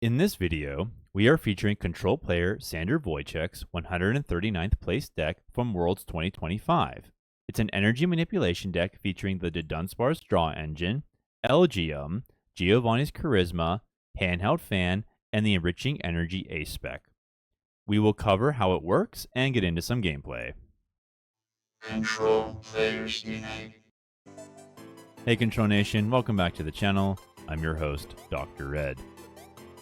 In this video, we are featuring control player Sander Wojcik's 139th place deck from Worlds 2025. It's an energy manipulation deck featuring the Dudunsparce draw engine, Elgyem, Giovanni's Charisma, Handheld Fan, and the Enriching Energy Ace spec. We will cover how it works and get into some gameplay. Control Players Unite. Hey Control Nation, welcome back to the channel. I'm your host, Dr. Red.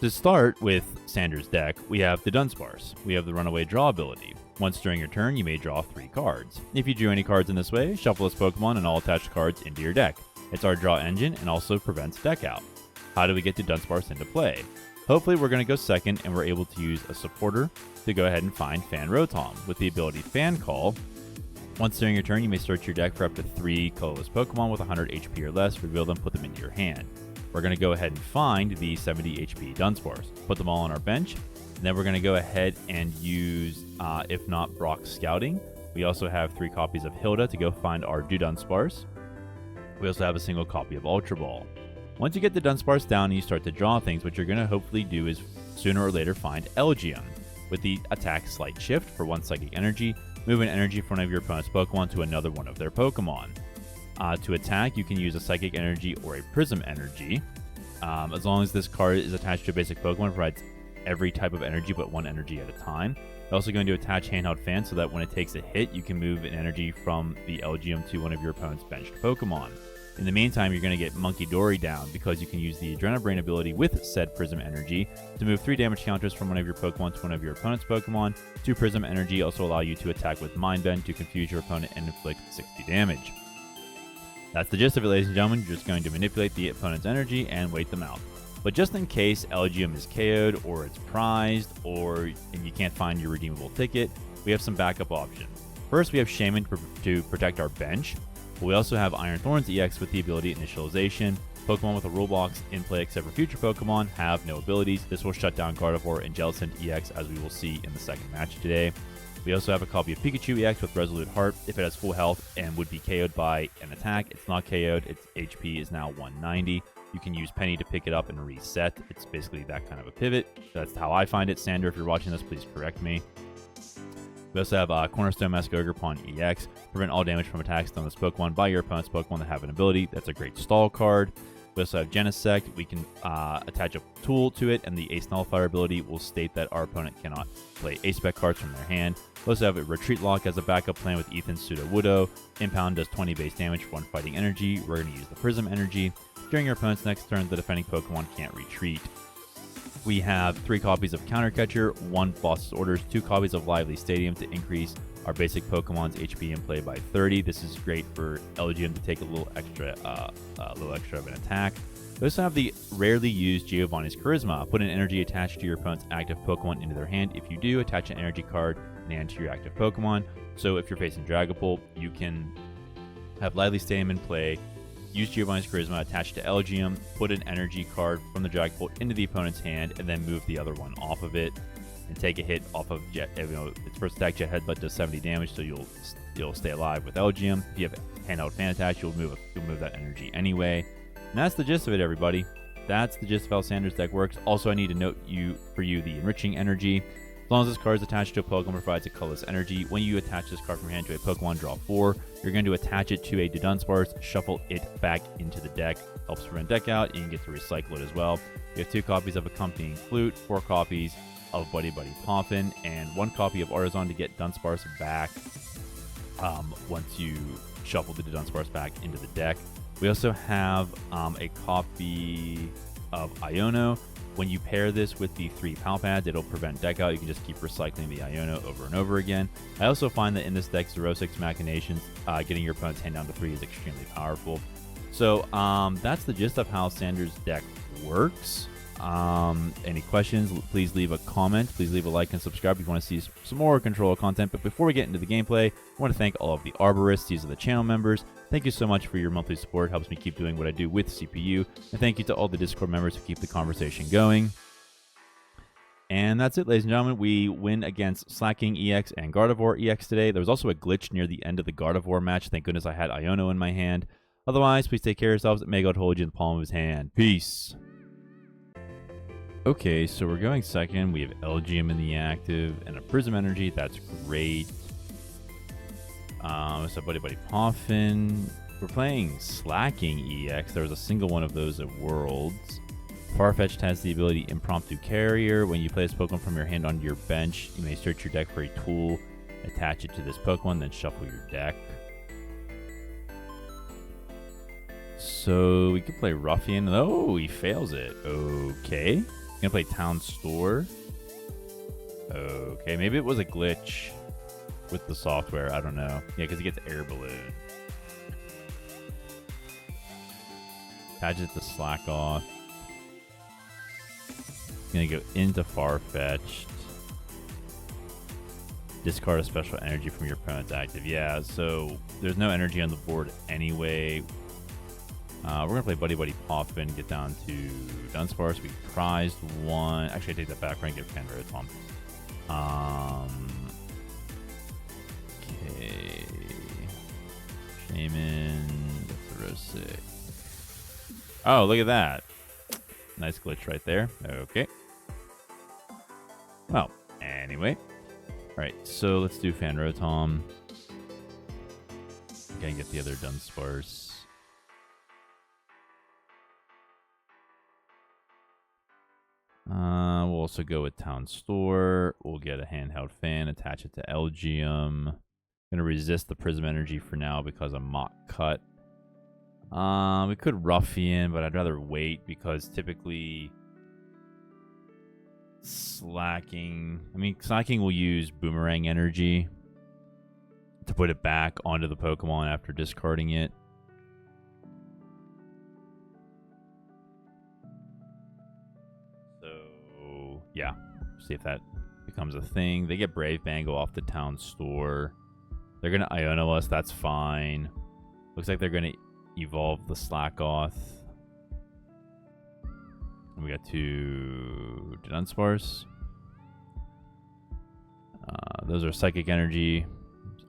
To start with Sander's deck, we have the Dunsparce. We have the Runaway Draw ability. Once during your turn, you may draw 3 cards. If you drew any cards in this way, shuffle this Pokemon and all attached cards into your deck. It's our draw engine and also prevents deckout. How do we get the Dunsparce into play? Hopefully we're going to go second and we're able to use a supporter to go ahead and find Fan Rotom. With the ability Fan Call, once during your turn, you may search your deck for up to 3 colorless Pokemon with 100 HP or less, reveal them, put them into your hand. We're going to go ahead and find the 70 HP Dunsparce, put them all on our bench, and then we're going to go ahead and use, if not Brock Scouting. We also have 3 copies of Hilda to go find our Dudunsparce. We also have a single copy of Ultra Ball. Once you get the Dunsparce down and you start to draw things, what you're going to hopefully do is sooner or later find Elgyem. With the attack Slight Shift for 1 Psychic Energy, move an energy from one of your opponent's Pokemon to another one of their Pokemon. To attack, you can use a Psychic Energy or a Prism Energy. As long as this card is attached to a basic Pokemon, it provides every type of energy but 1 energy at a time. You're also going to attach Handheld Fan so that when it takes a hit, you can move an energy from the Elgyem to one of your opponent's benched Pokemon. In the meantime, you're going to get Munkidori down because you can use the Adrenabrain ability with said Prism Energy to move 3 damage counters from one of your Pokemon to one of your opponent's Pokemon. 2 Prism Energy also allow you to attack with Mind Bend to confuse your opponent and inflict 60 damage. That's the gist of it, ladies and gentlemen. You're just going to manipulate the opponent's energy and wait them out. But just in case Elgyem is KO'd or it's prized and you can't find your redeemable ticket, we have some backup options. First, we have Shaman to protect our bench. We also have Iron Thorns EX with the ability Initialization. Pokemon with a rule box in play except for future Pokemon have no abilities. This will shut down Gardevoir and Jellicent EX, as we will see in the second match today. We also have a copy of Pikachu EX with Resolute Heart if it has full health and would be KO'd by an attack. It's not KO'd, its HP is now 190. You can use Penny to pick it up and reset. It's basically that kind of a pivot. That's how I find it. Sander, if you're watching this, please correct me. We also have Cornerstone Mask Ogerpon EX. Prevent all damage from attacks done on this Pokemon by your opponent's Pokemon that have an ability. That's a great stall card. We also have Genesect. We can attach a tool to it, and the Ace Nullifier ability will state that our opponent cannot play Ace spec cards from their hand. We also have a Retreat Lock as a backup plan with Ethan's Sudowoodo. Impound does 20 base damage for 1 fighting energy. We're going to use the Prism Energy. During your opponent's next turn, the defending Pokemon can't retreat. We have 3 copies of Counter Catcher, 1 Boss's Orders, 2 copies of Lively Stadium to increase our basic Pokemon's HP in play by 30. This is great for Elgyem to take a little extra of an attack. We also have the rarely used Giovanni's Charisma. Put an energy attached to your opponent's active Pokemon into their hand. If you do, attach an energy card and hand to your active Pokemon. So if you're facing Dragapult, you can have Lively Stadium in play, use Giovanni's Charisma attached to Elgyem, put an energy card from the Dragapult into the opponent's hand, and then move the other one off of it and take a hit off of Jet. Its first attack, Jet Headbutt, does 70 damage, so you'll stay alive with Elgyem. If you have Handheld Fan attached, you'll move that energy anyway. And that's the gist of it, everybody. That's the gist of how Sander's deck works. Also, I need to note for you the Enriching Energy. As long as this card is attached to a Pokemon, provides a colorless energy. When you attach this card from hand to a Pokemon, draw 4. You're going to attach it to a Dudunsparce, shuffle it back into the deck. Helps prevent deck out, and you get to recycle it as well. You have 2 copies of Accompanying Flute, 4 copies of Buddy Buddy Poffin, and 1 copy of Artazon to get Dunsparce back once you shuffle the Dunsparce back into the deck. We also have a copy of Iono. When you pair this with the 3 Pal Pads, it'll prevent deck out. You can just keep recycling the Iono over and over again. I also find that in this deck, 0-6 Machinations, getting your opponent's hand down to 3 is extremely powerful. So that's the gist of how Sander's deck works. Any questions, please leave a comment. Please leave a like and subscribe if you want to see some more Control content. But before we get into the gameplay, I want to thank all of the Arborists. These are the channel members. Thank you so much for your monthly support. It helps me keep doing what I do with CPU. And thank you to all the Discord members who keep the conversation going. And that's it, ladies and gentlemen. We win against Slaking EX and Gardevoir EX today. There was also a glitch near the end of the Gardevoir match. Thank goodness I had Iono in my hand. Otherwise, please take care of yourselves. May God hold you in the palm of his hand. Peace. Okay, so we're going second. We have Elgyem in the active and a Prism Energy. That's great. So Buddy Poffin. We're playing Slaking EX. There was a single one of those at Worlds. Farfetch'd has the ability Impromptu Carrier. When you play this Pokemon from your hand onto your bench, you may search your deck for a tool, attach it to this Pokemon, then shuffle your deck. So we could play Ruffian. Oh, he fails it. Okay. Gonna play Town Store. Okay, maybe it was a glitch with the software. I don't know. Yeah, because he gets Air Balloon. Attach it to Slack Off. Gonna go into Farfetch'd. Discard a special energy from your opponent's active. Yeah, so there's no energy on the board anyway. We're going to play Buddy Poffin, get down to Dunsparce. We prized one. Actually, I take that back. We're going to get Fan Rotom. Okay. Shaman. Thorosic. Oh, look at that. Nice glitch right there. Okay. Well, anyway. Alright, so let's do Fan Rotom. Gotta get the other Dunsparce. We'll also go with Town Store. We'll get a Handheld Fan, attach it to Elgyem. Gonna resist the Prism Energy for now because of Mock Cut. We could Ruffian, but I'd rather wait because typically Slaking will use Boomerang Energy to put it back onto the Pokemon after discarding it. So, yeah. See if that becomes a thing. They get Brave Bangle off the Town Store. They're going to Iono us. That's fine. Looks like they're going to evolve the Slakoth. And we got two Dudunsparce. Those are Psychic Energy,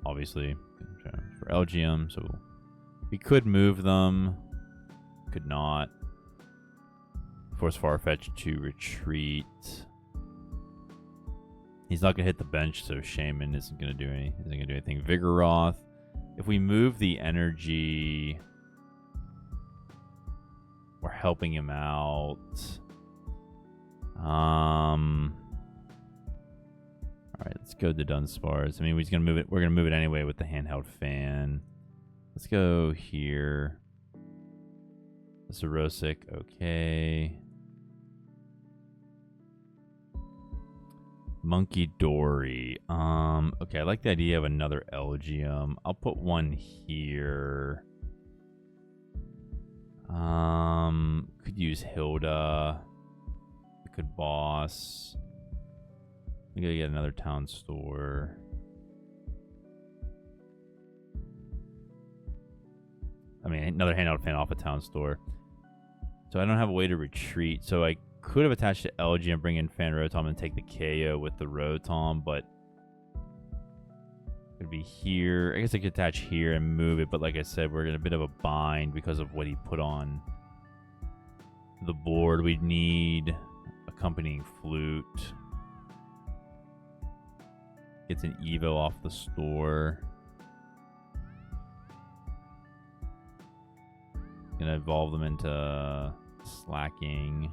obviously, for Elgyem. So we could move them. Could not. Force Farfetch to retreat. He's not gonna hit the bench, so Shaman isn't gonna do anything. Vigoroth. If we move the energy, we're helping him out. All right, let's go to Dunsparce. I mean, he's gonna move it. We're gonna move it anyway with the Handheld Fan. Let's go here. Thorosic, okay. Munkidori. Okay, I like the idea of another Elgyem. I'll put one here. Could use Hilda. We could boss. We gotta get another Town Store. I mean, another Handheld Fan off a Town Store. So I don't have a way to retreat. So I could have attached to Elgyem and bring in Fan Rotom and take the KO with the Rotom, but it would be here. I guess I could attach here and move it, but like I said, we're in a bit of a bind because of what he put on the board. We'd need accompanying Flute. Gets an Evo off the store. Gonna evolve them into Slaking.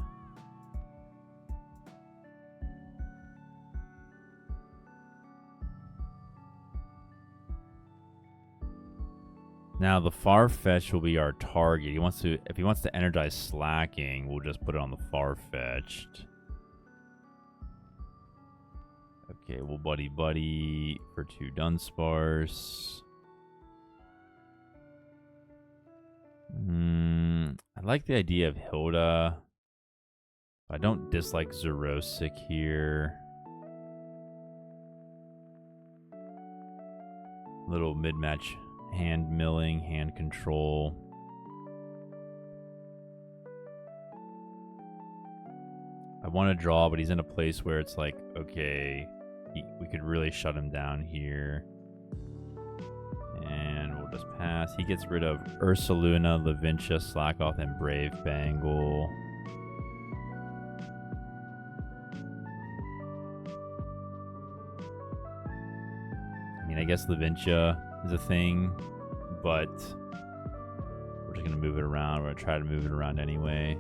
Now the Farfetch will be our target. If he wants to energize Slaking, we'll just put it on the Farfetch'd. Okay, we'll buddy for 2 Dunsparce. I like the idea of Hilda. I don't dislike Thorosic here. Little mid-match hand milling, hand control. I want to draw, but he's in a place where it's like, okay, we could really shut him down here. And we'll just pass. He gets rid of Ursaluna, Lavintia, Slakoth, and Brave Bangle. mean, I guess Levincia is a thing, but we're just gonna move it around. We're gonna try to move it around anyway.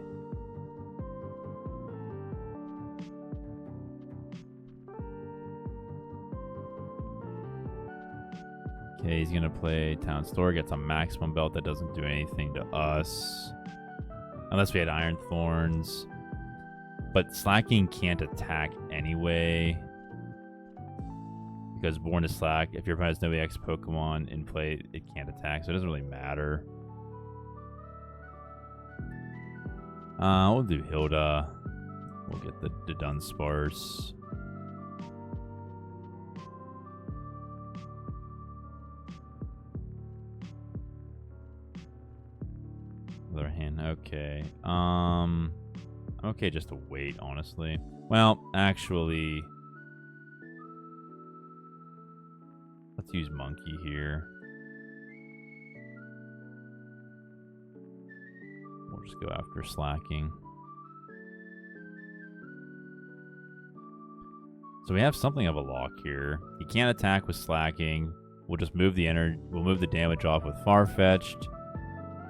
Okay, he's gonna play Town Store, gets a maximum belt that doesn't do anything to us. Unless we had Iron Thorns. But Slaking can't attack anyway. Because Born to Slack, if your opponent has no EX Pokemon in play, it can't attack, so it doesn't really matter. We'll do Hilda. We'll get the Dunsparce. Other hand, okay. I'm okay just to wait, honestly. Well, actually, let's use Monkey here. We'll just go after Slaking. So we have something of a lock here. He can't attack with Slaking. We'll just move the energy. We'll move the damage off with Farfetch'd.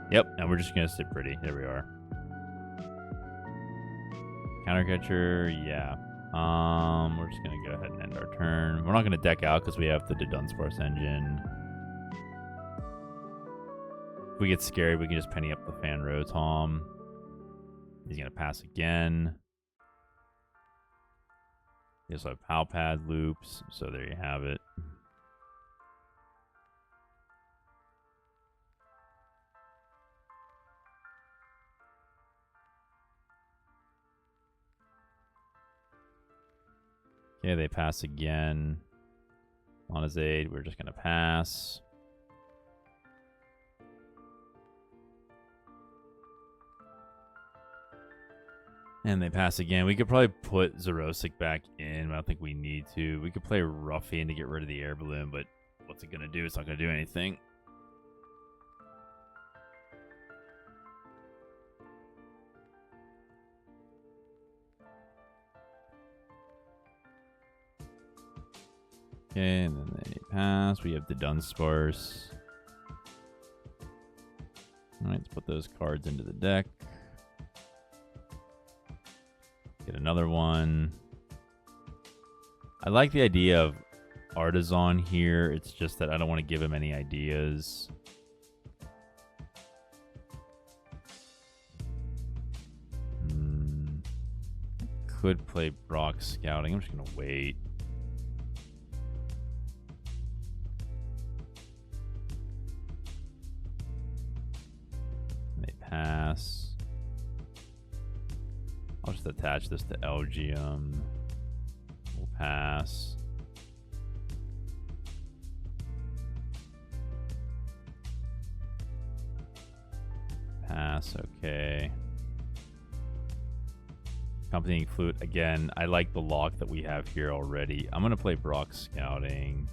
Yep, and we're just gonna sit pretty. There we are. Counter catcher, yeah. We're just gonna go ahead and end our turn. We're not gonna deck out because we have the Dudunsparce engine. If we get scared, we can just penny up the Fan Rotom. He's gonna pass again. He also have Palpad loops, so there you have it. Okay, they pass again. On his aid, we're just gonna pass. And they pass again. We could probably put Xerosic back in, but I don't think we need to. We could play Ruffian to get rid of the air balloon, but what's it gonna do? It's not gonna do anything. Okay, and then they pass. We have the Dunsparce. Alright, let's put those cards into the deck. Get another one. I like the idea of Artazon here. It's just that I don't want to give him any ideas. Could play Brock Scouting. I'm just going to wait. They pass. I'll just attach this to Elgyem. We'll pass. Pass, okay. Accompanying Flute. Again, I like the lock that we have here already. I'm going to play Brock Scouting.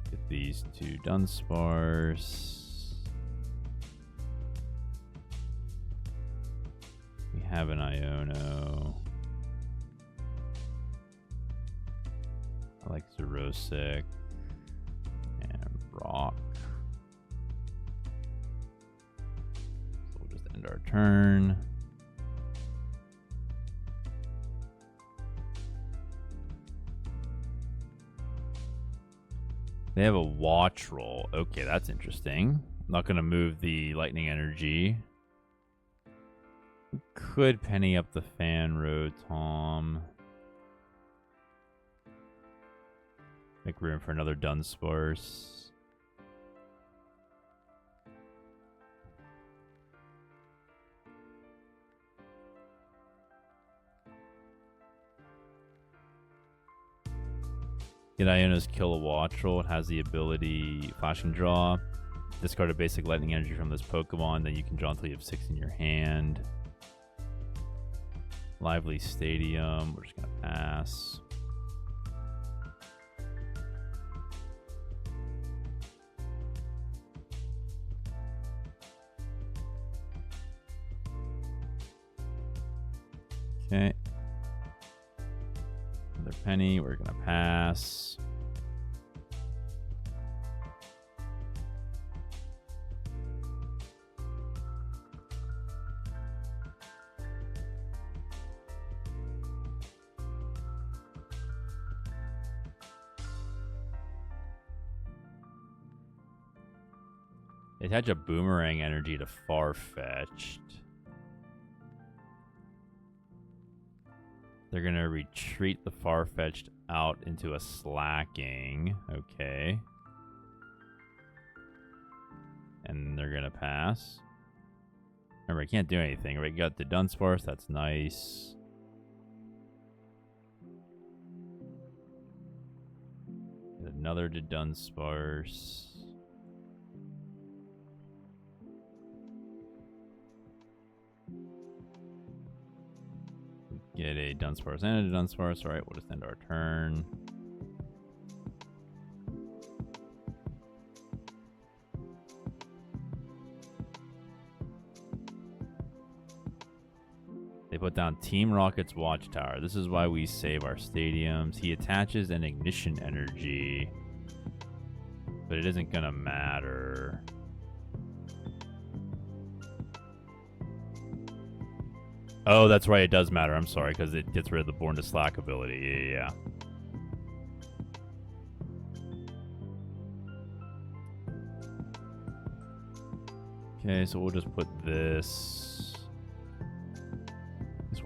Get these two Dunsparce. We have an Iono. I like Xerosic and Brock. So we'll just end our turn. They have a watch roll. Okay, that's interesting. I'm not going to move the lightning energy. We could penny up the Fan Rotom. Make room for another Dunsparce. Get Iono's Kill a Watch Roll. It has the ability Flashing Draw. Discard a basic lightning energy from this Pokemon, then you can draw until you have 6 in your hand. Lively Stadium. We're just going to pass. Okay. Another penny. We're going to pass. Attach a boomerang energy to Farfetch'd. They're going to retreat the Farfetch'd out into a Slaking. Okay. And they're going to pass. Remember, I can't do anything. We got the Dunsparce. That's nice. Get another Dudunsparce. Get a Dunsparce and a Dunsparce. Alright, we'll just end our turn. They put down Team Rocket's Watchtower. This is why we save our stadiums. He attaches an ignition energy, but it isn't gonna matter. Oh, that's right. It does matter. I'm sorry, because it gets rid of the Born to Slack ability. Yeah. Okay, so we'll just put this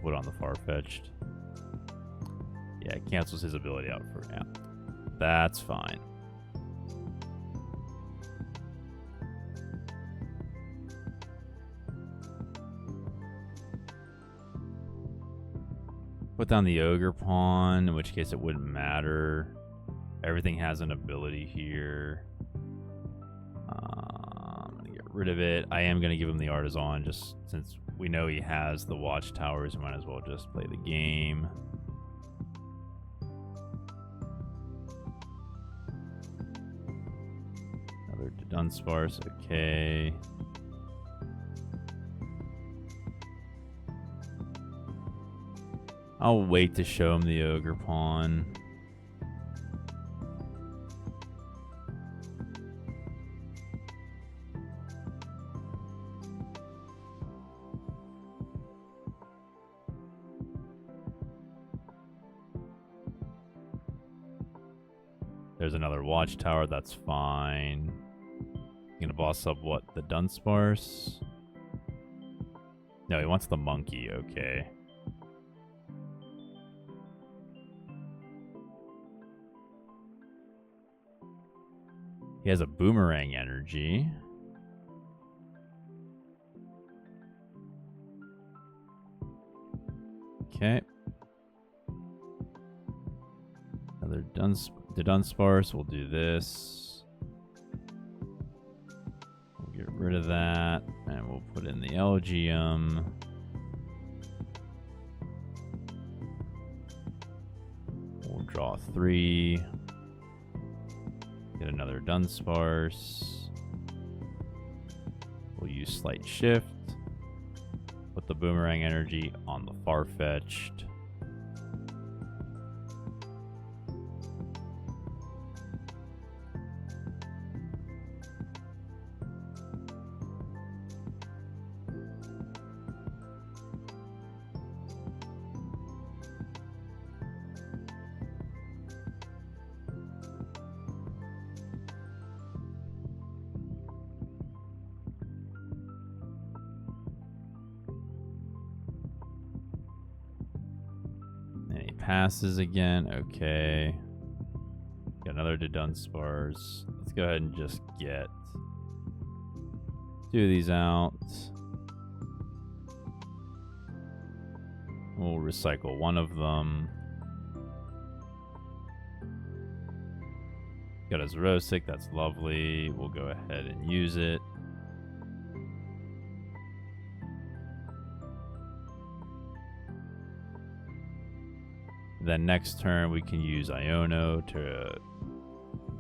wood on the Farfetch'd. Yeah, it cancels his ability out for now. That's fine. Put down the Ogerpon, in which case it wouldn't matter. Everything has an ability here. I'm going to get rid of it. I am going to give him the Artazon, just since we know he has the Watchtowers. We might as well just play the game. Another Dudunsparce, okay. I'll wait to show him the Ogerpon. There's another Watchtower, that's fine. Gonna boss up what? The Dunsparce? No, he wants the monkey, okay. He has a boomerang energy. Okay. Another Dunsparce. We'll do this. We'll get rid of that. And we'll put in the Elgyem. We'll draw 3. Get another Dunsparce. We'll use Slight Shift. Put the boomerang energy on the Farfetch'd. Passes again. Okay. Got another Dudunsparce. Let's go ahead and just get 2 of these out. We'll recycle 1 of them. Got a Xerosic. That's lovely. We'll go ahead and use it. Then next turn we can use Iono to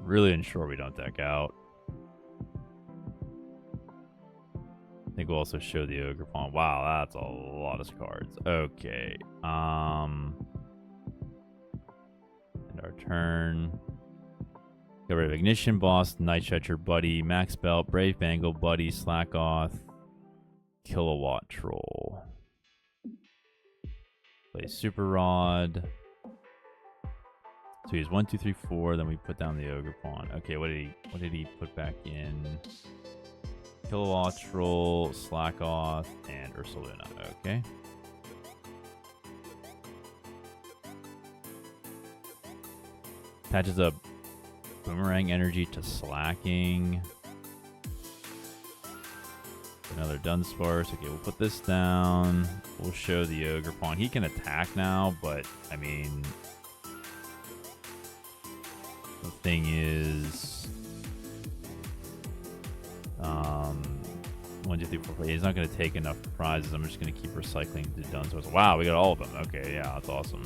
really ensure we don't deck out. I think we'll also show the Ogerpon. Wow, that's a lot of cards. Okay. End our turn. Get rid of Ignition Boss, Night Stretcher Buddy, Max Belt, Brave Bangle Buddy, Slackoth, Kilowatt Troll. Play Super Rod. So he's 1, 2, 3, 4. Then we put down the Ogerpon. Okay, what did he put back in? Kilowattrel, Slackoth, and Ursaluna. Okay. Attaches a Boomerang Energy to Slaking. Another Dunsparce. Okay, we'll put this down. We'll show the Ogerpon. He can attack now, but I mean, the thing is, 1, 2, 3, 4, 5. He's not going to take enough prizes. I'm just going to keep recycling the Dunsparce. Wow, we got all of them. Okay, yeah, that's awesome.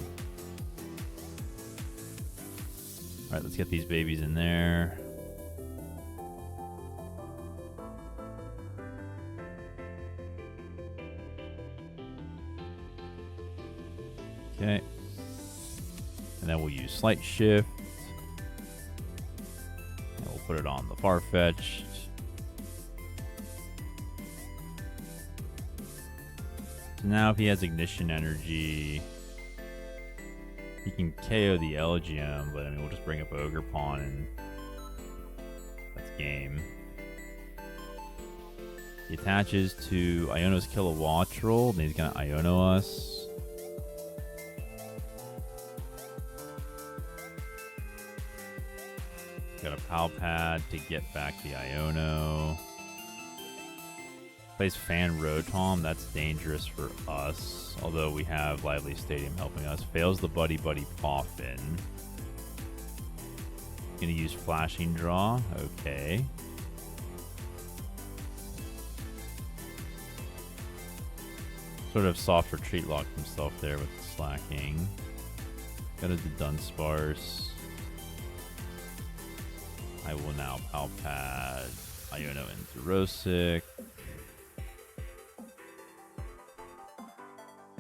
All right, let's get these babies in there. Okay. And then we'll use Slight Shift. And we'll put it on the Farfetch'd. So now if he has Ignition Energy, he can KO the Elgyem, but I mean, we'll just bring up Ogerpon and that's game. He attaches to Iono's Kilowattrel, then he's going to Iono us. Got a Pal Pad to get back the Iono. Plays Fan Rotom. That's dangerous for us. Although we have Lively Stadium helping us. Fails the Buddy Buddy Poffin. Gonna use Flashing Draw. Okay. Sort of soft retreat locked himself there with the Slaking. Got a Dudunsparce. I will now Pal Pad Iono into Rosic.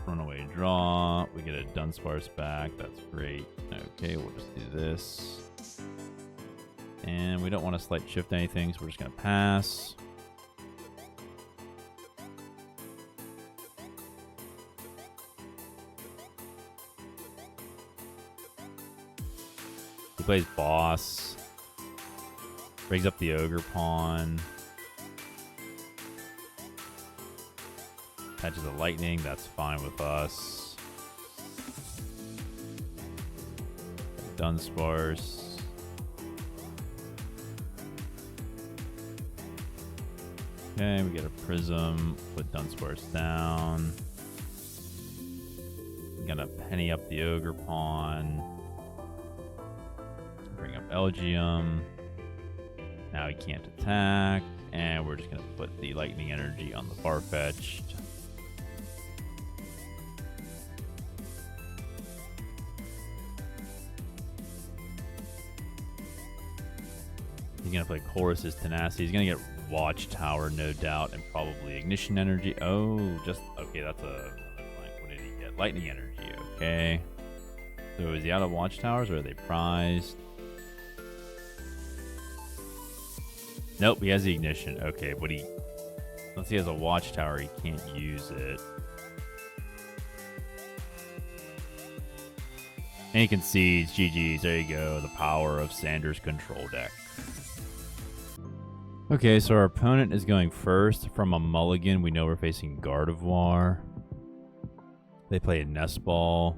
Runaway draw. We get a Dunsparce back. That's great. Okay, we'll just do this. And we don't want to Slight Shift anything, so we're just going to pass. He plays Boss. Brings up the Ogerpon. Attaches a Lightning, that's fine with us. Dunsparce. Okay, we get a Prism. Put Dunsparce down. I'm gonna penny up the Ogerpon. Bring up Elgyem. Now he can't attack. And we're just gonna put the Lightning Energy on the Farfetch'd. He's going to play Chorus's Tenacity. He's going to get Watchtower, no doubt, and probably Ignition Energy. Oh, just... Okay, that's a... What did he get? Lightning Energy, okay. So is he out of Watchtowers, or are they prized? Nope, he has the Ignition. Okay, but he... Unless he has a Watchtower, he can't use it. And he concedes. GG's. There you go. The power of Sander's control deck. Okay, so our opponent is going first. From a mulligan, we know we're facing Gardevoir. They play a Nest Ball.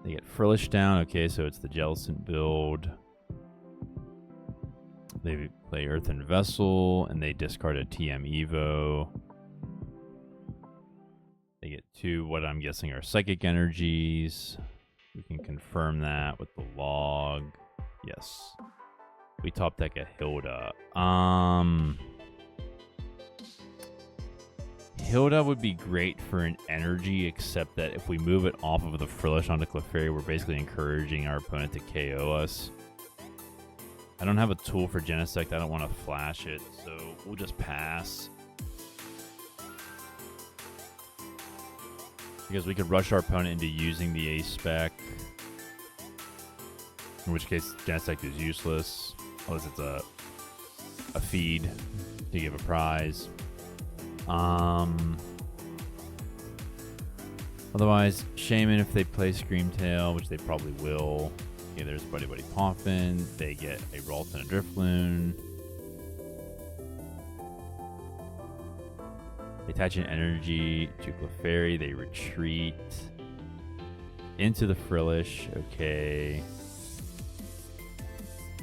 They get Frillish down. Okay, so it's the Jellicent build. They play Earthen Vessel, and they discard a TM Evo. They get 2, what I'm guessing are Psychic Energies. We can confirm that with the log. Yes. We top deck a Hilda. Hilda would be great for an energy, except that if we move it off of the Frillish onto Clefairy, we're basically encouraging our opponent to KO us. I don't have a tool for Genesect. I don't want to flash it, so we'll just pass. Because we could rush our opponent into using the A-Spec. In which case, Genesect is useless. Unless it's a feed to give a prize. Otherwise, Shaman if they play Screamtail, which they probably will. Okay, there's Buddy Buddy Poffin. They get a Ralt and a Drifloon. They attach an energy to Clefairy. They retreat into the Frillish. Okay.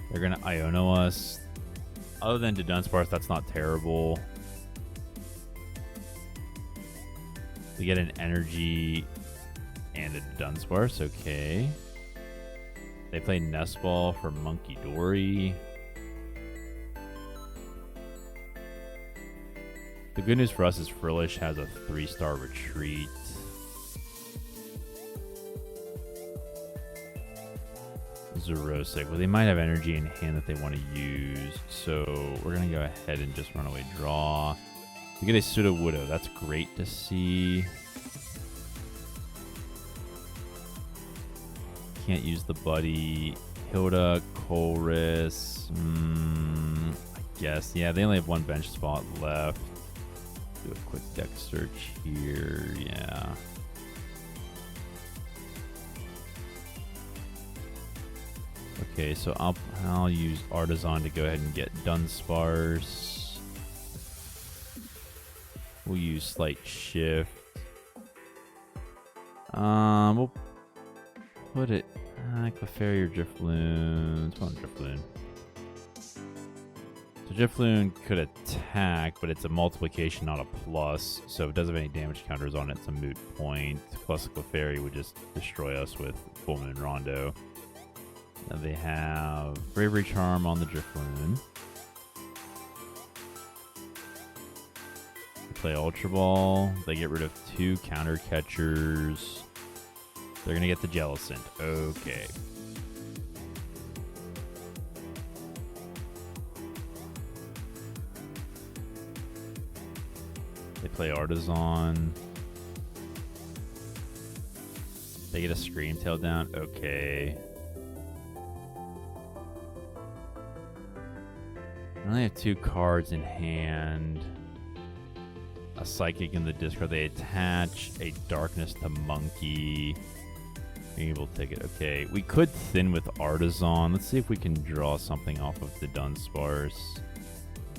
They're going to Iono us. Other than Dudunsparce, that's not terrible. We get an energy and a Dunsparce. Okay. They play Nest Ball for Munkidori. The good news for us is Frillish has a 3-star retreat. Zerosic. Well, they might have energy in hand that they want to use. So we're going to go ahead and just run away draw. We get a Sudowoodo. That's great to see. Can't use the Buddy. Hilda, Colress. I guess. Yeah, they only have one bench spot left. Do a quick deck search here. Yeah. Okay, so I'll use Artazon to go ahead and get Dunsparce. We'll use Slight Shift. We'll put it Clefairy or Drifloon. Let's go on Drifloon. So Drifloon could attack, but it's a multiplication, not a plus. So if it doesn't have any damage counters on it, it's a moot point. Plus Clefairy would just destroy us with Full Moon Rondo. Now they have Bravery Charm on the Drifloon. They play Ultra Ball. They get rid of 2 counter catchers. They're going to get the Jellicent. Okay. They play Artazon. They get a Scream Tail down. Okay. I only have 2 cards in hand. A Psychic in the discard. They attach a Darkness to Monkey. Being able to take it. Okay, we could thin with Artazon. Let's see if we can draw something off of the Dunsparce.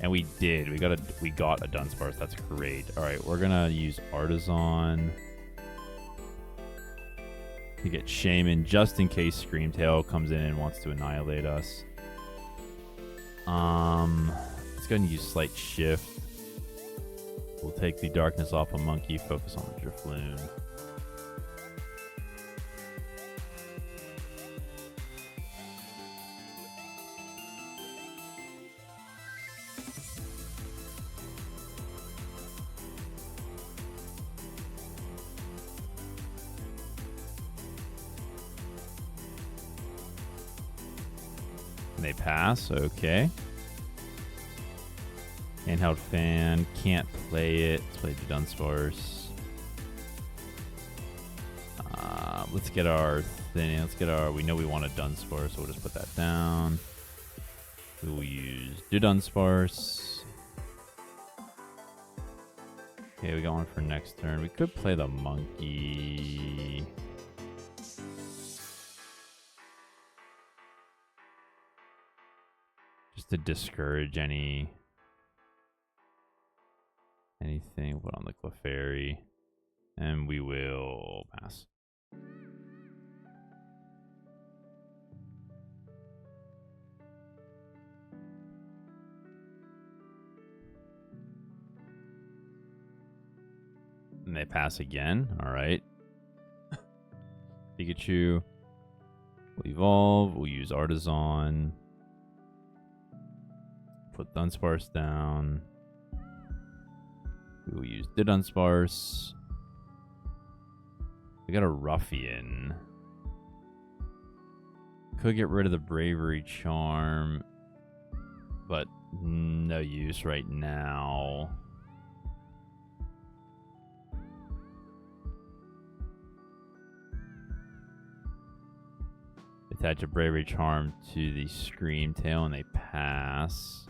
And we did. We got a Dunsparce. That's great. All right, we're gonna use Artazon to get Shaman just in case Screamtail comes in and wants to annihilate us. Let's go ahead and use Slight Shift. We'll take the Darkness off a Monkey. Focus on the Drifloon. They pass, okay. Handheld Fan, can't play it. Let's play the Dunsparce. Let's get our thing. We know we want a Dunsparce, so we'll just put that down. We will use Dudunsparce. Okay, we got one for next turn. We could play the Monkey. Just to discourage anything. Put on the Clefairy. And we will pass. And they pass again. Alright. Pikachu will evolve. We'll use Artazon. Put Dunsparce down. We will use Dudunsparce. We got a Ruffian. Could get rid of the Bravery Charm, but no use right now. Attach a Bravery Charm to the Screamtail and they pass.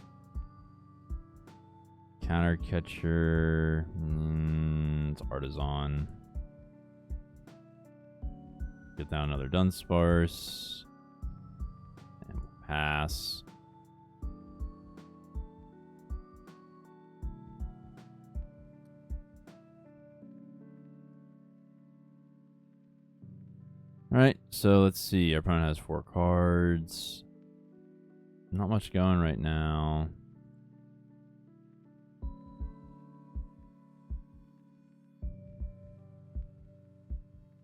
Counter catcher. It's Artazon. Get down another Dunsparce. pass. Alright, so let's see. Our opponent has 4 cards. Not much going right now.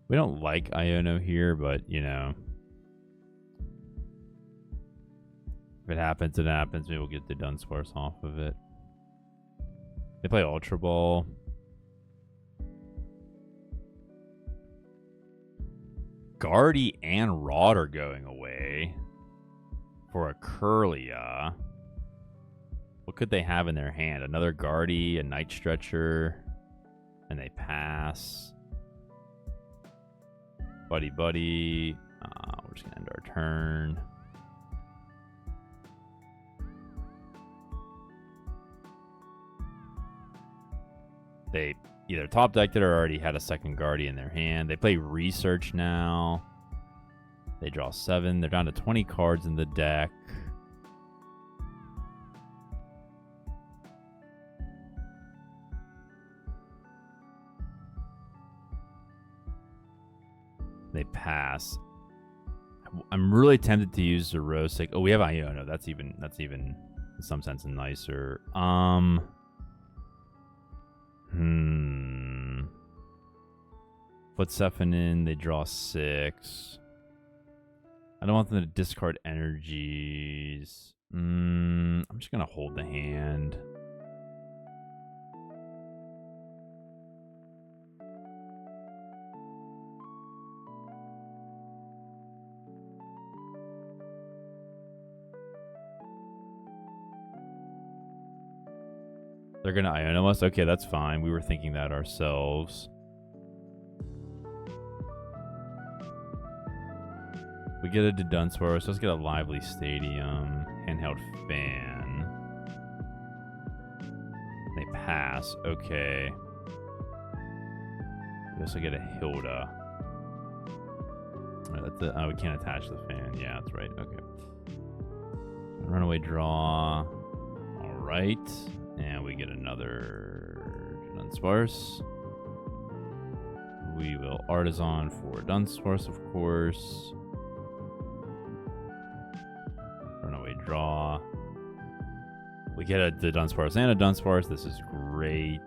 We don't like Iono here, but, you know. If it happens, it happens. Maybe we'll get the Dunsparce off of it. They play Ultra Ball. Guardy and Rod are going away for a Curlia. What could they have in their hand? Another Guardy, a Night Stretcher, and they pass. Buddy, buddy. We're just gonna end our turn. They either top decked it or already had a second Guardy in their hand. They play Research now. They draw 7. They're down to 20 cards in the deck. They pass. I'm really tempted to use Zerosic. Oh, we have Iono. That's even in some sense nicer. Put Sephin in, they draw 6. I don't want them to discard energies. I'm just gonna hold the hand. They're gonna Iono us? Okay, that's fine. We were thinking that ourselves. We get a Dudunsparce, so let's get a Lively Stadium. Handheld Fan. They pass. Okay. We also get a Hilda. Oh, that's a, oh, we can't attach the fan. Yeah, that's right. Okay. Runaway draw. Alright. And we get another Dunsparce. We will Artazon for Dunsparce, of course. Runaway draw. We get a Dudunsparce and a Dunsparce. This is great.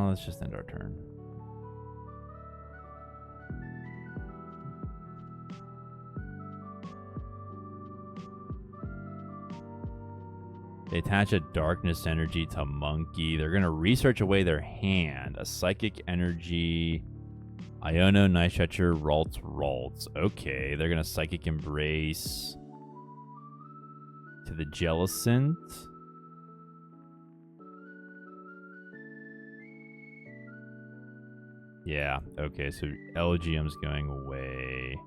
Let's just end our turn. They attach a Darkness Energy to Monkey. They're going to research away their hand. A Psychic Energy. Iono, Night Stretcher, Ralts. Okay, they're going to Psychic Embrace to the Jellicent. Yeah, okay, so Elgyem's going away.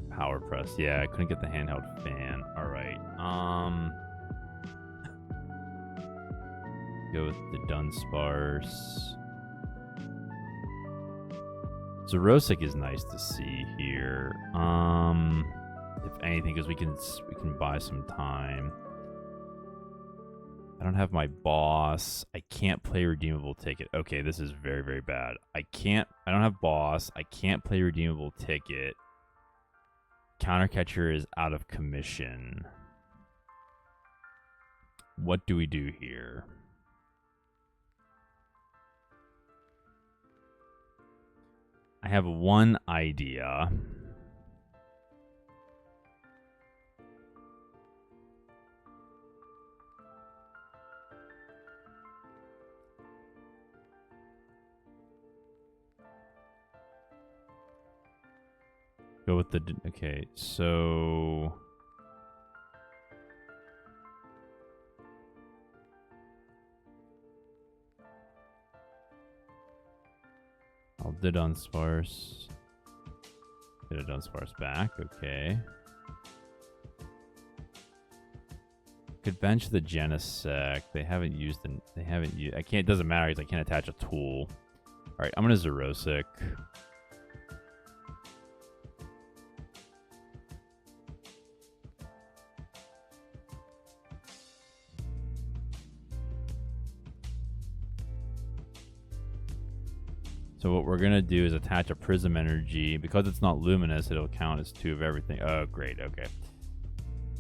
Power Press. Yeah, I couldn't get the Handheld Fan. All right. Go with the Dunsparce. Zerosic is nice to see here. If anything, because we can buy some time. I don't have my boss. I can't play Redeemable Ticket. Okay, this is very, very bad. I don't have boss. I can't play Redeemable Ticket. Countercatcher is out of commission. What do we do here? I have one idea. Go with the... Okay, so... I'll Dudunsparce. Get a Dunsparce back, okay. Could bench the Genesect. They haven't used the. They haven't used. I can't. It doesn't matter because I can't attach a tool. All right, I'm gonna Xerosic. So what we're gonna do is attach a Prism Energy. Because it's not luminous, it'll count as 2 of everything. Oh, great. Okay.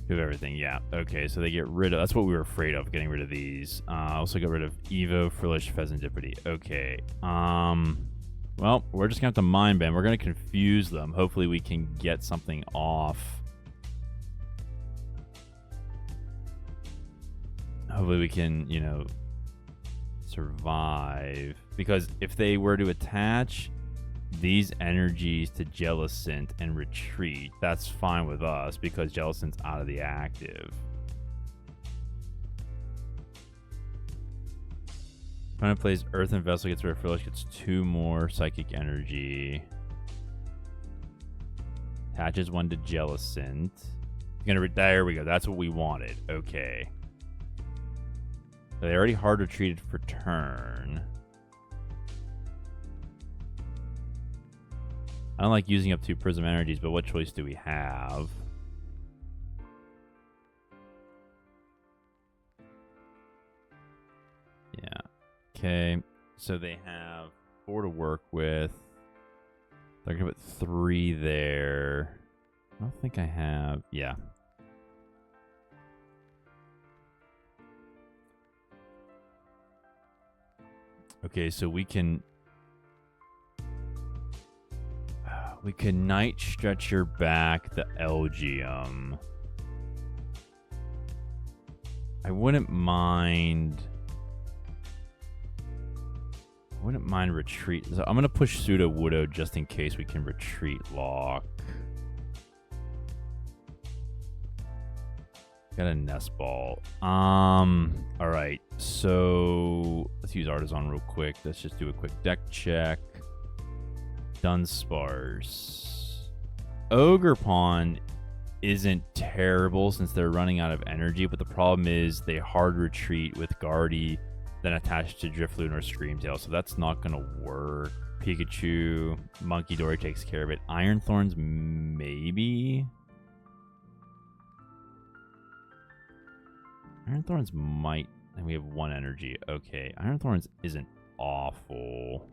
2 of everything. Yeah. Okay. So they get rid of. That's what we were afraid of. Getting rid of these. Also got rid of Evo, Frillish, Pheasantipity. Okay. Well, we're just gonna have to Mind Bend. We're gonna confuse them. Hopefully, we can get something off. Hopefully, we can, you know, survive. Because if they were to attach these energies to Jellicent and retreat, that's fine with us because Jellicent's out of the active. Opponent plays Earthen Vessel, gets rid of Frillish, gets 2 more Psychic Energy. Attaches 1 to Jellicent. There we go. That's what we wanted. Okay. So they already hard retreated for turn. I don't like using up 2 Prism Energies, but what choice do we have? Yeah. Okay. So they have 4 to work with. They're going to put 3 there. I don't think I have. Yeah. Okay, so we can Night Stretcher back the Elgyem. I wouldn't mind retreat. So I'm gonna push Sudowoodo just in case we can retreat lock. Got a Nest Ball. Alright, so let's use Artazon real quick. Let's just do a quick deck check. Dunsparce. Ogerpon isn't terrible since they're running out of energy, but the problem is they hard retreat with Guardy, then attached to Driftloon or Screamtail, so that's not gonna work. Pikachu, Munkidori takes care of it. Iron Thorns, maybe? Iron Thorns might, and we have 1 energy. Okay, Iron Thorns isn't awful.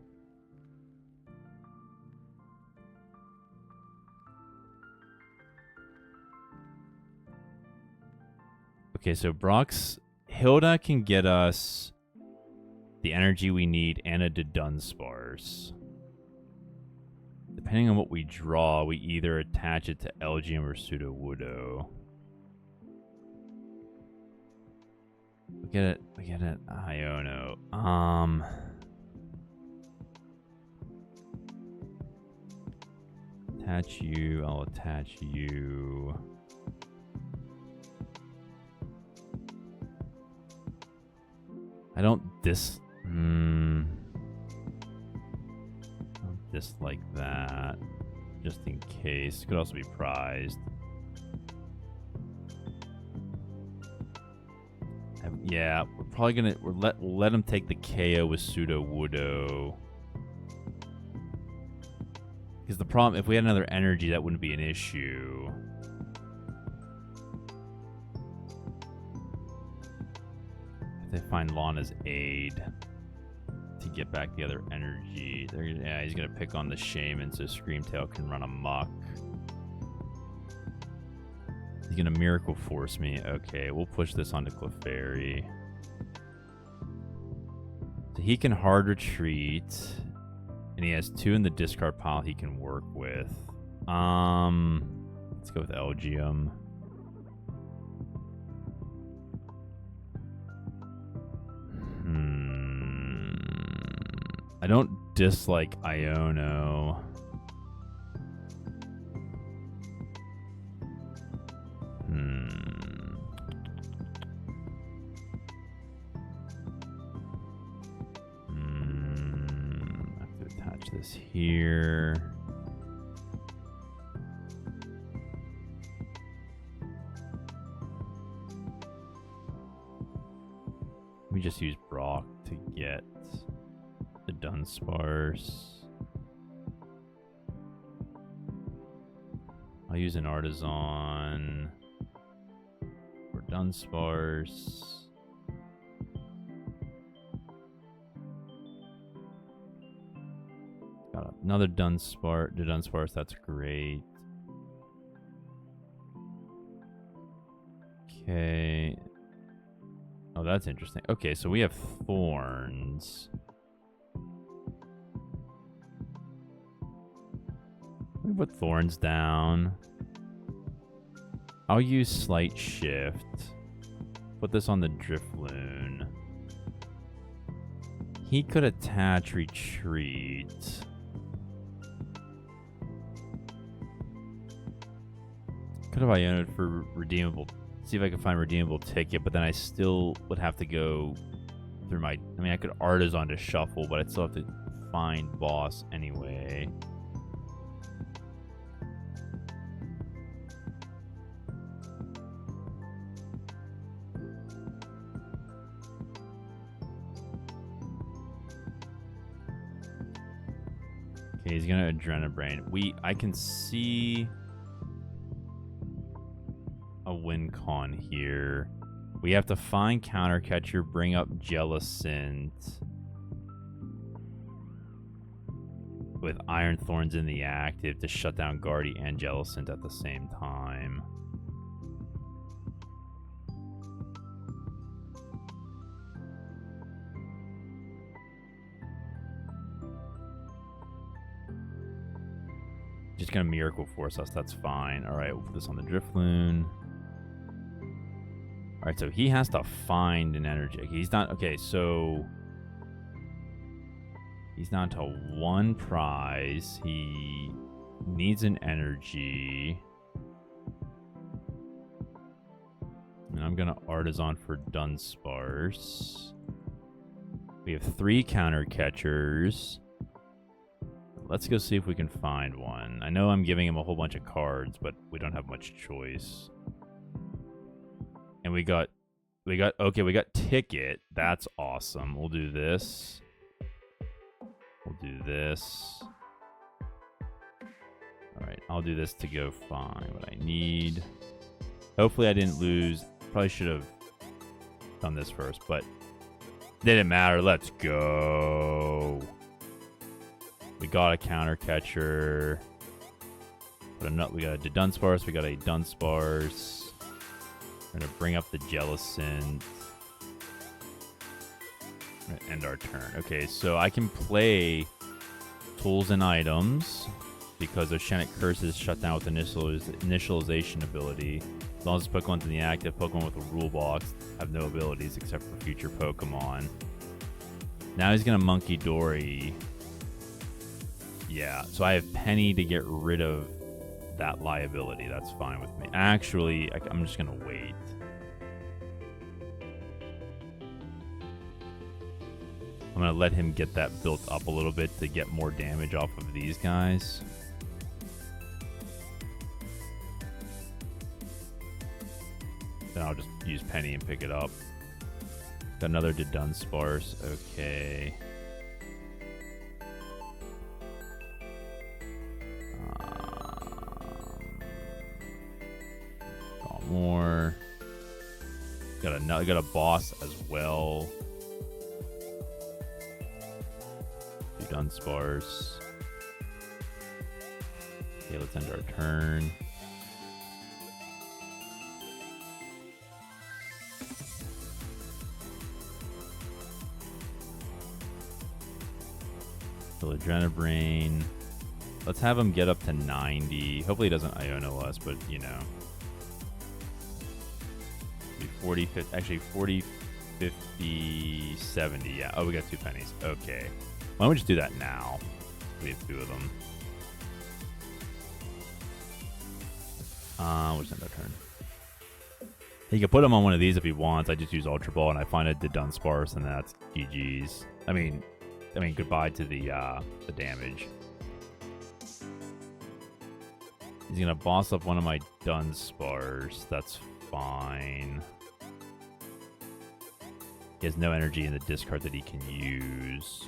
Okay, so Hilda can get us the energy we need and a Dudunsparce. Depending on what we draw, we either attach it to Elgyem or Sudowoodo. We get it, Iono. Attach you, I'll attach you. I don't dislike that, just in case. Could also be prized. Yeah, we're probably gonna let him take the KO with Sudowoodo. Because the problem, if we had another energy, that wouldn't be an issue. They find Lana's aid to get back the other energy. Yeah, he's gonna pick on the Shaman so Screamtail can run amok. He's gonna Miracle Force me. Okay, we'll push this onto Clefairy. So he can hard retreat, and he has 2 in the discard pile he can work with. Let's go with Elgyem. I don't dislike Iono. I have to attach this here. me just use Brock to get the Dunsparce. I'll use an Artazon for Dunsparce. Got another Dudunsparce, that's great. Okay. Oh, that's interesting. Okay, so we have Thorns. Let me put Thorns down. I'll use Slight Shift. Put this on the Drifloon. He could attach Retreat. Could have Iono'd for redeemable. See if I can find redeemable ticket, but then I still would have to go through my... I mean, I could Artazon to shuffle, but I'd still have to find boss anyway. Okay, he's gonna Adrenabrain. I can see a win con here. We have to find Counter Catcher, bring up Jellicent with Iron Thorns in the active to shut down Guardy and Jellicent at the same time. Just gonna Miracle Force us, that's fine. Alright, we'll put this on the Drifloon. Alright, so he has to find an energy. He's not... Okay, so... He's down to one prize. He needs an energy. And I'm gonna Artazon for Dunsparce. We have 3 counter catchers. Let's go see if we can find one. I know I'm giving him a whole bunch of cards, but we don't have much choice. And we got Ticket. That's awesome. We'll do this. We'll do this. Alright, I'll do this to go find what I need. Hopefully I didn't lose. Probably should have done this first, but didn't matter. Let's go. We got a counter catcher. We got a Dudunsparce. We got a Dunsparce. We're gonna bring up the Jellicent. We're gonna end our turn. Okay, so I can play tools and items because Oceanic Curses shut down with initialization ability. As long as Pokemon's in the active, Pokemon with a rule box have no abilities except for future Pokemon. Now he's gonna Munkidori. Yeah, so I have Penny to get rid of that liability. That's fine with me. Actually, I'm just going to wait. I'm going to let him get that built up a little bit to get more damage off of these guys. Then I'll just use Penny and pick it up. Got another Dudunsparce. Okay. More. Got a boss as well. Dunsparce. Okay, let's end our turn. So Adrenabrain. Let's have him get up to 90. Hopefully he doesn't Iono us, but you know. 40, 50, actually 40, 50, 70. Yeah. Oh, we got 2 pennies. Okay. Why don't we just do that now? We have 2 of them. We'll just end our turn. He can put him on one of these if he wants. I just use Ultra Ball and I find a Dudunsparce and that's GG's. I mean, goodbye to the damage. He's gonna boss up one of my Dunsparce. That's fine. He has no energy in the discard that he can use.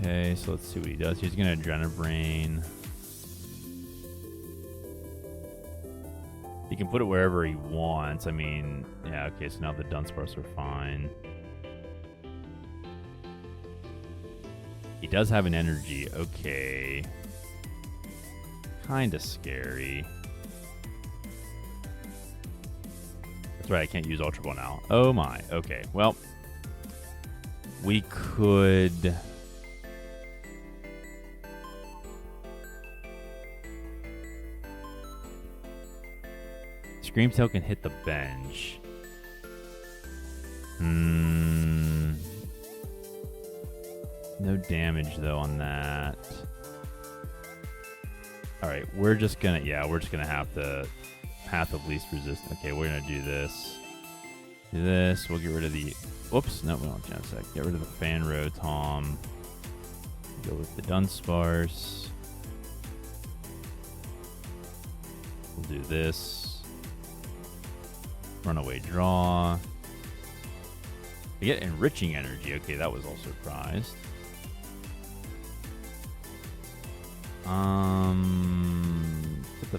Okay, so let's see what he does. He's going to Adrenabrain. He can put it wherever he wants. I mean, yeah, okay, so now the Dunsparce are fine. He does have an energy. Okay. Kind of scary. That's right, I can't use Ultra Ball now. Oh my. Okay, well, we could... Screamtail can hit the bench. No damage though on that. Alright, we're just gonna have the path of least resistance. Okay, we're gonna do this. Do this. We'll get rid of the whoops, no, we don't have a sec. Get rid of the Fan Rotom. Go with the Dunsparce. We'll do this. Runaway Draw. I get Enriching Energy. Okay, that was all surprised. Put the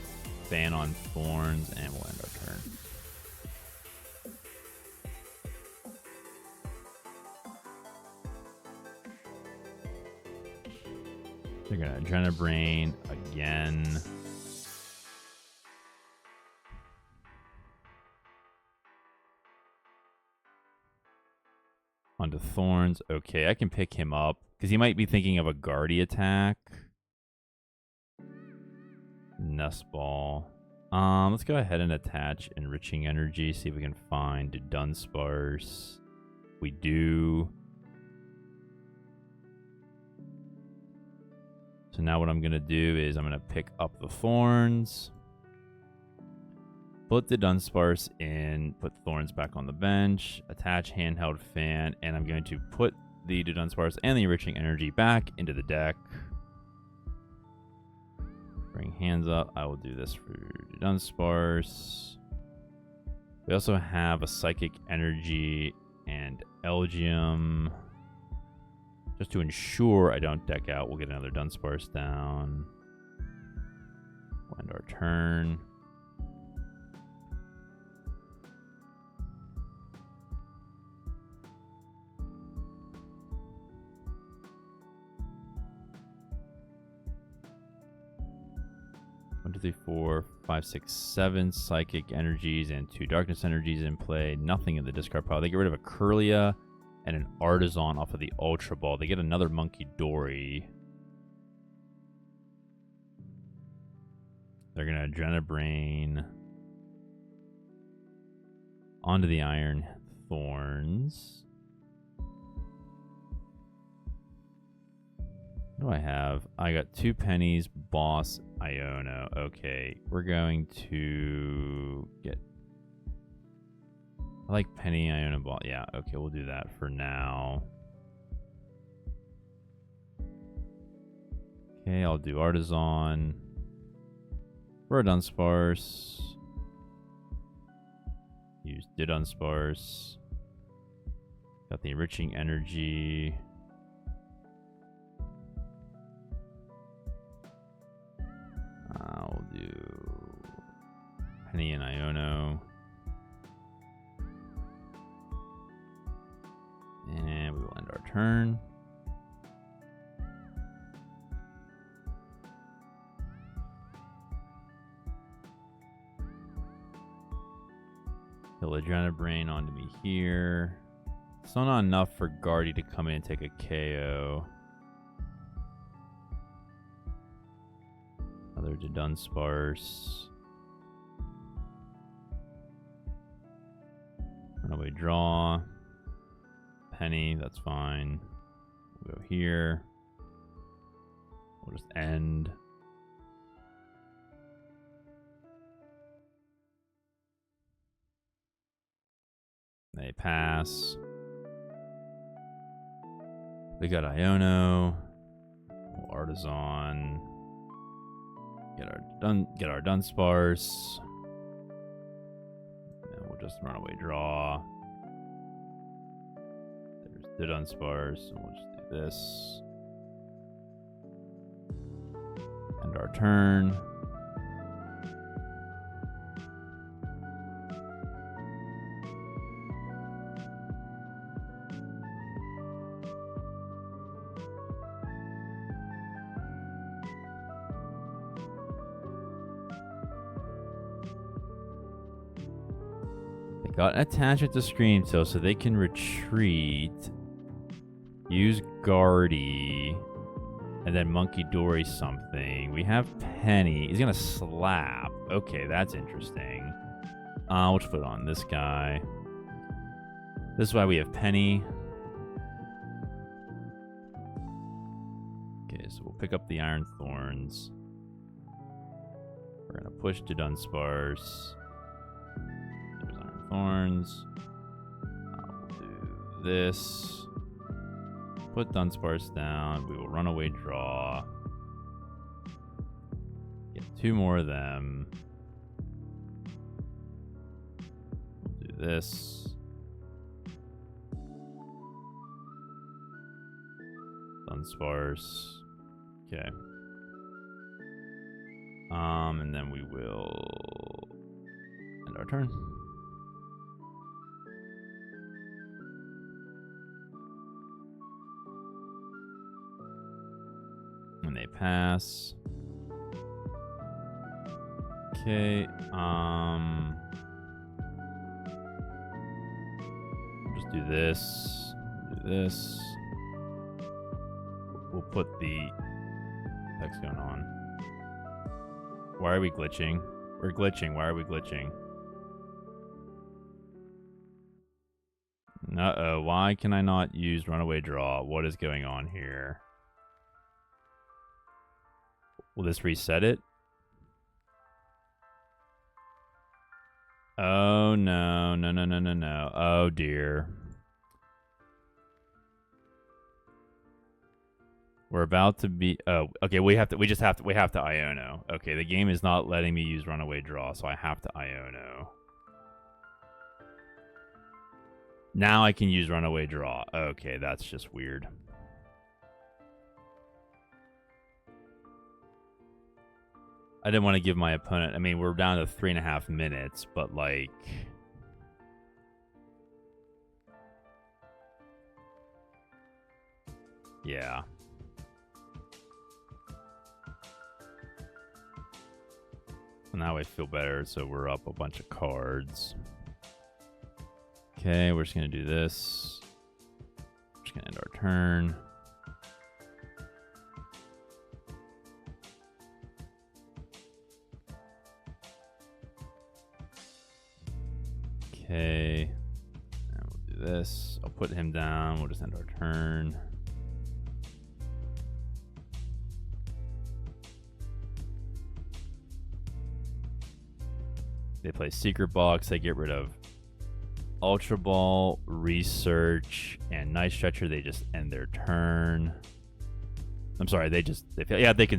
Fan on Thorns, and we'll end our turn. They're gonna Adrenabrain again. Onto Thorns. Okay, I can pick him up because he might be thinking of a Guardy attack. Nest Ball. Let's go ahead and attach Enriching Energy. See if we can find Dunsparce. We do. So now what I'm gonna do is I'm gonna pick up the Thorns. Put the Dunsparce in, put Thorns back on the bench, attach Handheld Fan, and I'm going to put the Dudunsparce and the Enriching Energy back into the deck. Bring hands up. I will do this for Dudunsparce. We also have a Psychic Energy and Elgyem. Just to ensure I don't deck out, we'll get another Dunsparce down. We'll end our turn. One, two, three, 4, 5, 6, 7 Psychic Energies and 2 Darkness Energies in play. Nothing in the discard pile. They get rid of a Curlia and an Artazon off of the Ultra Ball. They get another Munkidori. They're going to Adrenabrain onto the Iron Thorns. What do I have? I got 2 pennies, Boss, Iono. Okay, we're going to get... I like Penny, Iono, Ball. Yeah, okay, we'll do that for now. Okay, I'll do Artazon. For a Dunsparce. Use Dudunsparce. Got the Enriching Energy. We'll do Penny and Iono. And we will end our turn. He'll Adrenabrain onto me here. Still not enough for Guardy to come in and take a KO. Another Dudunsparce. Runaway Draw. Penny, that's fine. We'll go here. We'll just end. They pass. We got Iono. Artazon. Get our Dunsparce. And we'll just run away draw. There's Dudunsparce, and we'll just do this. End our turn. Got an attachment to Scream Tail so they can retreat. Use Guardy. And then Munkidori something. We have Penny. He's going to slap. Okay, that's interesting. We'll just put it on this guy. This is why we have Penny. Okay, so we'll pick up the Iron Thorns. We're going to push to Dunsparce. Thorns. We'll do this. Put Dunsparce down. We will run away draw. Get 2 more of them. We'll do this. Dunsparce. Okay. And then we will end our turn. And they pass. Okay, just do this. Do this. We'll put the text going on. Why are we glitching? We're glitching. Why are we glitching? Uh-oh. Why can I not use runaway draw? What is going on here? Will this reset it? Oh, no. No, no, no, no, no. Oh, dear. We're about to be... Oh, okay, we have to Iono. Okay, the game is not letting me use runaway draw, so I have to Iono. Now I can use runaway draw. Okay, that's just weird. I didn't want to give my opponent... I mean, we're down to 3.5 minutes, but like... Yeah. Now I feel better, so we're up a bunch of cards. Okay, we're just going to do this. We're just going to end our turn. Okay, and we'll do this. I'll put him down. We'll just end our turn. They play Secret Box. They get rid of Ultra Ball, Research, and Night Stretcher. They just end their turn. I'm sorry, they can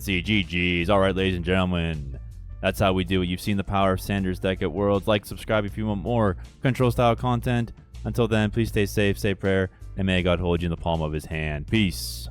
see GG's. All right, ladies and gentlemen. That's how we do it. You've seen the power of Sander's deck at Worlds. Like, subscribe if you want more control-style content. Until then, please stay safe, say prayer, and may God hold you in the palm of his hand. Peace.